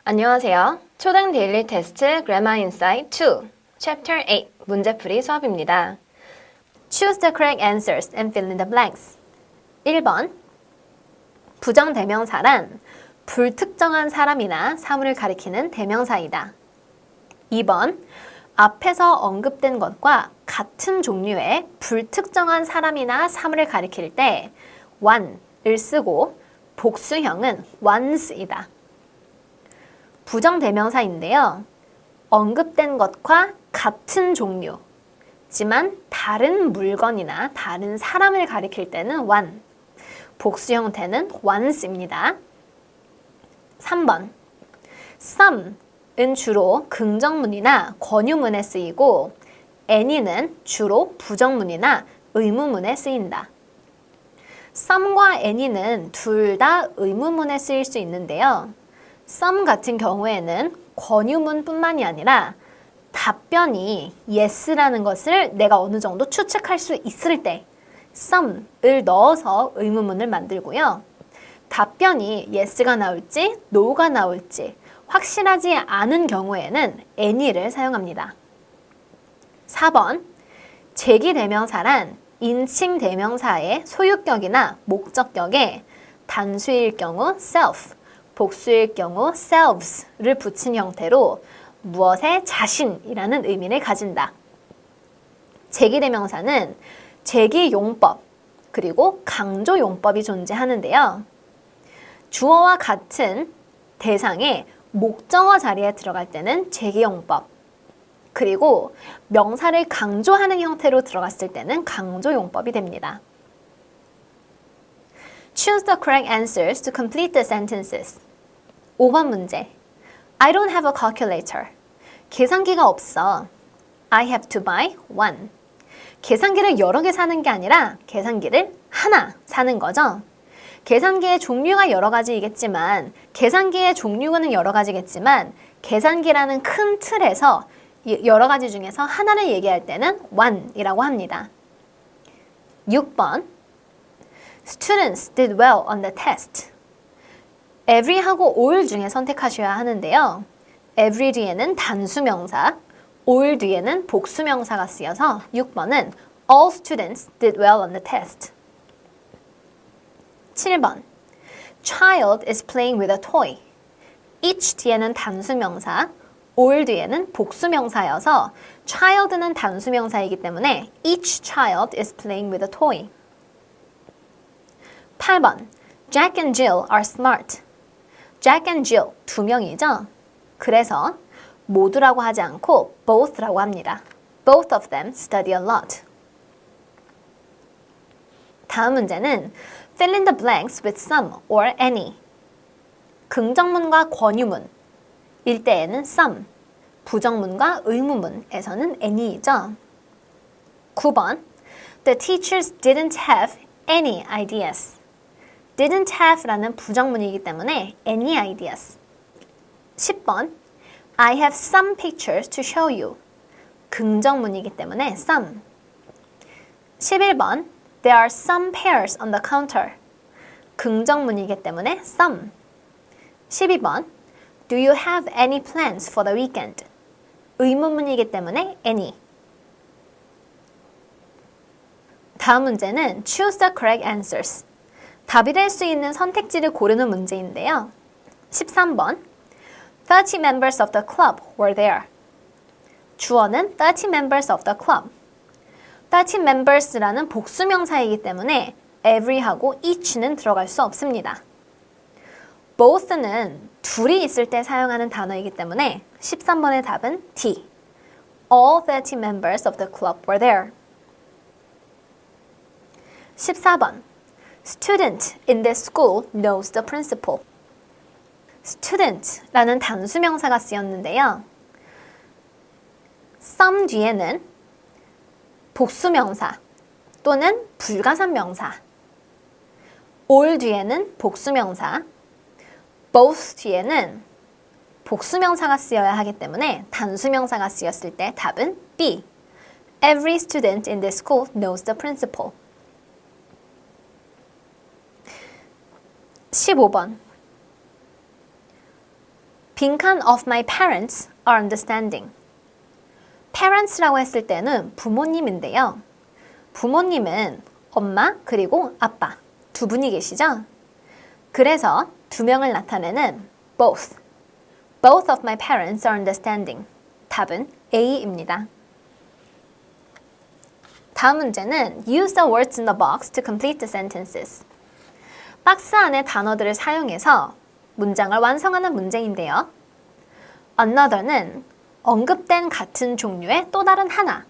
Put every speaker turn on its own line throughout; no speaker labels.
안녕하세요. 초등 데일리 테스트 Grammar Insight 2, Chapter 8 문제풀이 수업입니다. Choose the correct answers and fill in the blanks. 1번 부정대명사란 불특정한 사람이나 사물을 가리키는 대명사이다. 2번 앞에서 언급된 것과 같은 종류의 불특정한 사람이나 사물을 가리킬 때 one을 쓰고 복수형은 ones이다. 부정대명사인데요. 언급된 것과 같은 종류지만 다른 물건이나 다른 사람을 가리킬 때는 one, 복수 형태는 ones입니다. 3번 some은 주로 긍정문이나 권유문에 쓰이고 any는 주로 부정문이나 의무문에 쓰인다. some과 any는 둘 다 의무문에 쓰일 수 있는데요. some 같은 경우에는 권유문뿐만이 아니라 답변이 yes라는 것을 내가 어느 정도 추측할 수 있을 때 some을 넣어서 의무문을 만들고요. 답변이 yes가 나올지 no가 나올지 확실하지 않은 경우에는 any를 사용합니다. 4번 제기대명사란 인칭대명사의 소유격이나 목적격에 단수일 경우 self, 복수일 경우 selves를 붙인 형태로 무엇의 자신이라는 의미를 가진다. 제기대명사는 제기용법 그리고 강조용법이 존재하는데요. 주어와 같은 대상의 목적어 자리에 들어갈 때는 제기용법 그리고 명사를 강조하는 형태로 들어갔을 때는 강조용법이 됩니다. Choose the correct answers to complete the sentences. 5번 문제. I don't have a calculator. 계산기가 없어. I have to buy one. 계산기를 여러 개 사는 게 아니라 계산기를 하나 사는 거죠. 계산기의 종류가 여러 가지이겠지만 계산기의 종류는 여러 가지겠지만 계산기라는 큰 틀에서 여러 가지 중에서 하나를 얘기할 때는 one이라고 합니다. 6번 Students did well on the test. every하고 all 중에 선택하셔야 하는데요. every 뒤에는 단수명사, all 뒤에는 복수명사가 쓰여서 6번은 all students did well on the test. 7번 Child is playing with a toy. each 뒤에는 단수명사, all 뒤에는 복수명사여서 child는 단수명사이기 때문에 each child is playing with a toy. 8번 Jack and Jill are smart. Jack and Jill 두 명이죠. 그래서 모두라고 하지 않고 both라고 합니다. Both of them study a lot. 다음 문제는 fill in the blanks with some or any. 긍정문과 권유문 일 때에는 some, 부정문과 의무문에서는 any이죠. 9번 The teachers didn't have any ideas. didn't have라는 부정문이기 때문에 any ideas. 10번 I have some pictures to show you. 긍정문이기 때문에 some. 11번 There are some pears on the counter. 긍정문이기 때문에 some. 12번 Do you have any plans for the weekend? 의문문이기 때문에 any. 다음 문제는 Choose the correct answers. 답이 될 수 있는 선택지를 고르는 문제인데요. 13번 30 members of the club were there. 주어는 30 members of the club. 30 members라는 복수명사이기 때문에 every하고 each는 들어갈 수 없습니다. both는 둘이 있을 때 사용하는 단어이기 때문에 13번의 답은 D. All 30 members of the club were there. 14번 Student in this school knows the principal. Student라는 단수명사가 쓰였는데요. some 뒤에는 복수명사 또는 불가산명사, all 뒤에는 복수명사, both 뒤에는 복수명사가 쓰여야 하기 때문에 단수명사가 쓰였을 때 답은 B. Every student in this school knows the principal. 15번 빈칸 of my parents are understanding. parents라고 했을 때는 부모님인데요. 부모님은 엄마 그리고 아빠 두 분이 계시죠? 그래서 두 명을 나타내는 both. Both of my parents are understanding. 답은 A입니다. 다음 문제는 use the words in the box to complete the sentences. 박스 안에 단어들을 사용해서 문장을 완성하는 문제인데요. Another는 언급된 같은 종류의 또 다른 하나.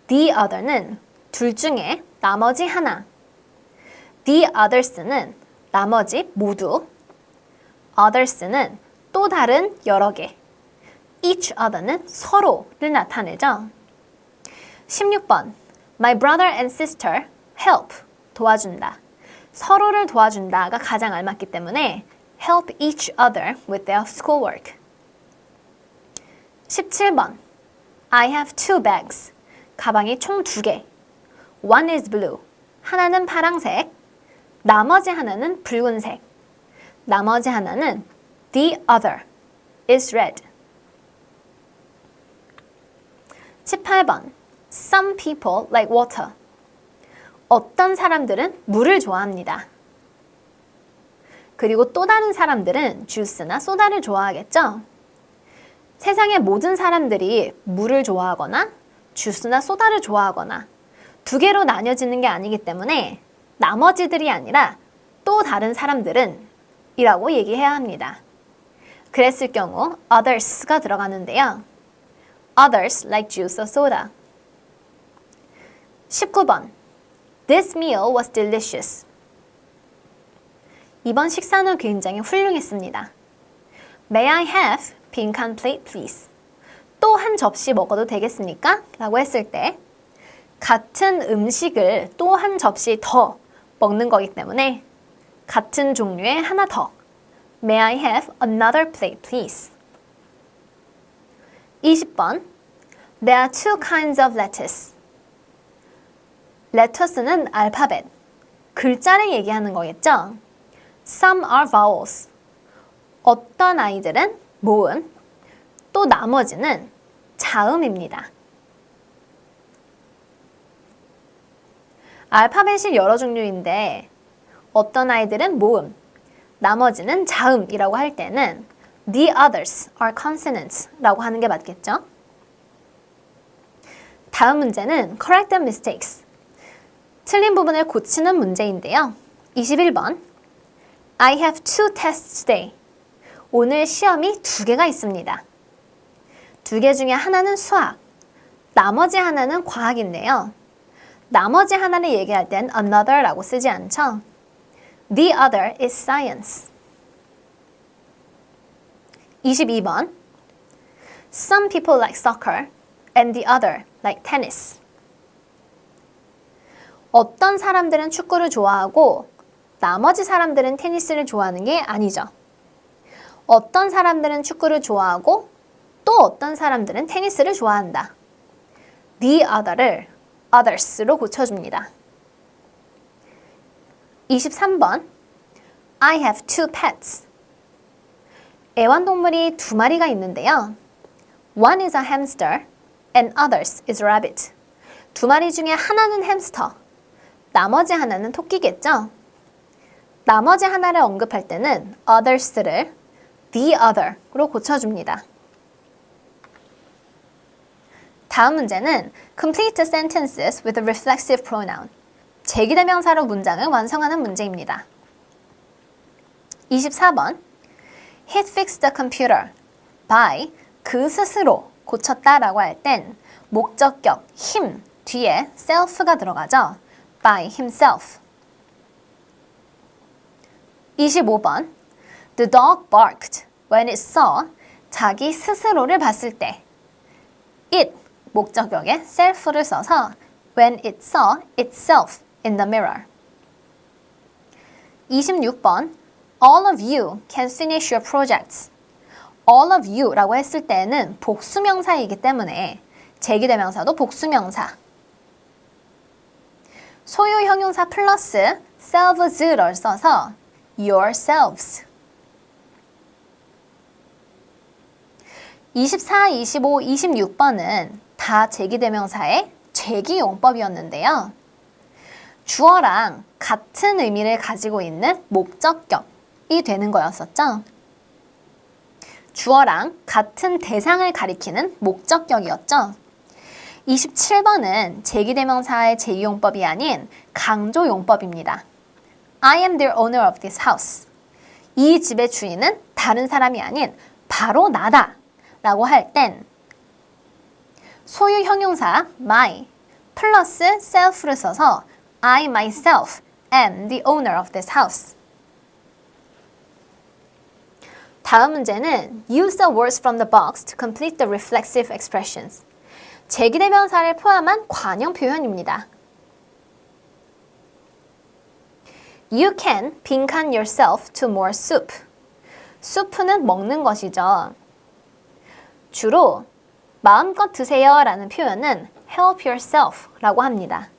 The other는 둘 중에 나머지 하나. The others는 나머지 모두. Others는 또 다른 여러 개. Each other는 서로를 나타내죠. 16번 My brother and sister help 도와준다. 서로를 도와준다가 가장 알맞기 때문에 help each other with their schoolwork. 17번 I have two bags. 가방이 총 2개. One is blue. 하나는 파랑색. 나머지 하나는 붉은색. 나머지 하나는 the other is red. 18번 Some people like water. 어떤 사람들은 물을 좋아합니다. 그리고 또 다른 사람들은 주스나 소다를 좋아하겠죠? 세상의 모든 사람들이 물을 좋아하거나 주스나 소다를 좋아하거나 두 개로 나뉘어지는 게 아니기 때문에 나머지들이 아니라 또 다른 사람들은 이라고 얘기해야 합니다. 그랬을 경우 others가 들어가는데요. Others like juice or soda. 19번 This meal was delicious. 이번 식사는 굉장히 훌륭했습니다. May I have 빈칸 plate please. 또 한 접시 먹어도 되겠습니까? 라고 했을 때 같은 음식을 또 한 접시 더 먹는 거기 때문에 같은 종류의 하나 더. May I have another plate please. 20번 There are two kinds of lettuce. lettuce는 알파벳, 글자를 얘기하는 거겠죠? Some are vowels. 어떤 아이들은 모음, 또 나머지는 자음입니다. 알파벳이 여러 종류인데 어떤 아이들은 모음, 나머지는 자음이라고 할 때는 the others are consonants 라고 하는 게 맞겠죠? 다음 문제는 correct the mistakes. 틀린 부분을 고치는 문제인데요. 21번 I have two tests today. 오늘 시험이 2개가 있습니다. 2개 중에 하나는 수학, 나머지 하나는 과학인데요. 나머지 하나를 얘기할 땐 another라고 쓰지 않죠? The other is science. 22번 Some people like soccer and the other like tennis. 어떤 사람들은 축구를 좋아하고 나머지 사람들은 테니스를 좋아하는 게 아니죠. 어떤 사람들은 축구를 좋아하고 또 어떤 사람들은 테니스를 좋아한다. The other를 others로 고쳐줍니다. 23번 I have two pets. 애완동물이 2마리가 있는데요. One is a hamster and others is a rabbit. 2마리 중에 하나는 햄스터, 나머지 하나는 토끼겠죠? 나머지 하나를 언급할 때는 others를 the other로 고쳐줍니다. 다음 문제는 complete the sentences with a reflexive pronoun. 제기대명사로 문장을 완성하는 문제입니다. 24번 He fixed the computer by 그 스스로 고쳤다라고 할 땐 목적격 him 뒤에 self가 들어가죠. by himself. 25번 The dog barked when it saw 자기 스스로를 봤을 때 it 목적격에 self를 써서 when it saw itself in the mirror. 26번 All of you can finish your projects. All of you라고 했을 때는 복수명사이기 때문에 제기대명사도 복수명사. 소유 형용사 플러스 selves를 써서 yourselves. 24, 25, 26번은 다 제기대명사의 제기용법이었는데요. 주어랑 같은 의미를 가지고 있는 목적격이 되는 거였었죠. 주어랑 같은 대상을 가리키는 목적격이었죠. 27번은 제기대명사의 제기용법이 아닌 강조용법입니다. I am the owner of this house. 이 집의 주인은 다른 사람이 아닌 바로 나다 라고 할 땐 소유 형용사 my 플러스 self를 써서 I myself am the owner of this house. 다음 문제는 Use the words from the box to complete the reflexive expressions. 제기대명사를 포함한 관용 표현입니다. You can 빈칸 yourself to more soup. 수프는 먹는 것이죠. 주로 마음껏 드세요 라는 표현은 help yourself 라고 합니다.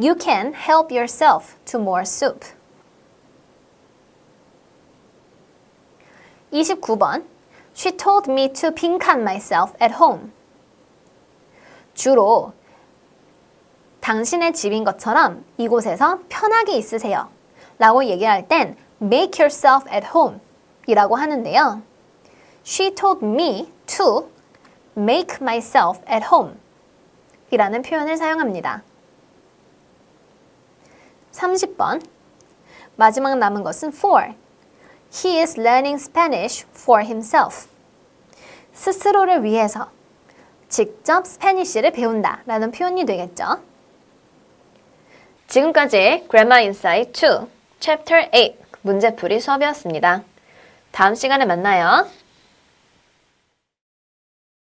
You can help yourself to more soup. 29번 She told me to 빈칸 myself at home. 주로 당신의 집인 것처럼 이곳에서 편하게 있으세요 라고 얘기할 땐 make yourself at home 이라고 하는데요. She told me to make myself at home 이라는 표현을 사용합니다. 30번 마지막 남은 것은 for. He is learning Spanish for himself. 스스로를 위해서 직접 스페니쉬를 배운다 라는 표현이 되겠죠. 지금까지 Grammar Insight 2, Chapter 8 문제풀이 수업이었습니다. 다음 시간에 만나요.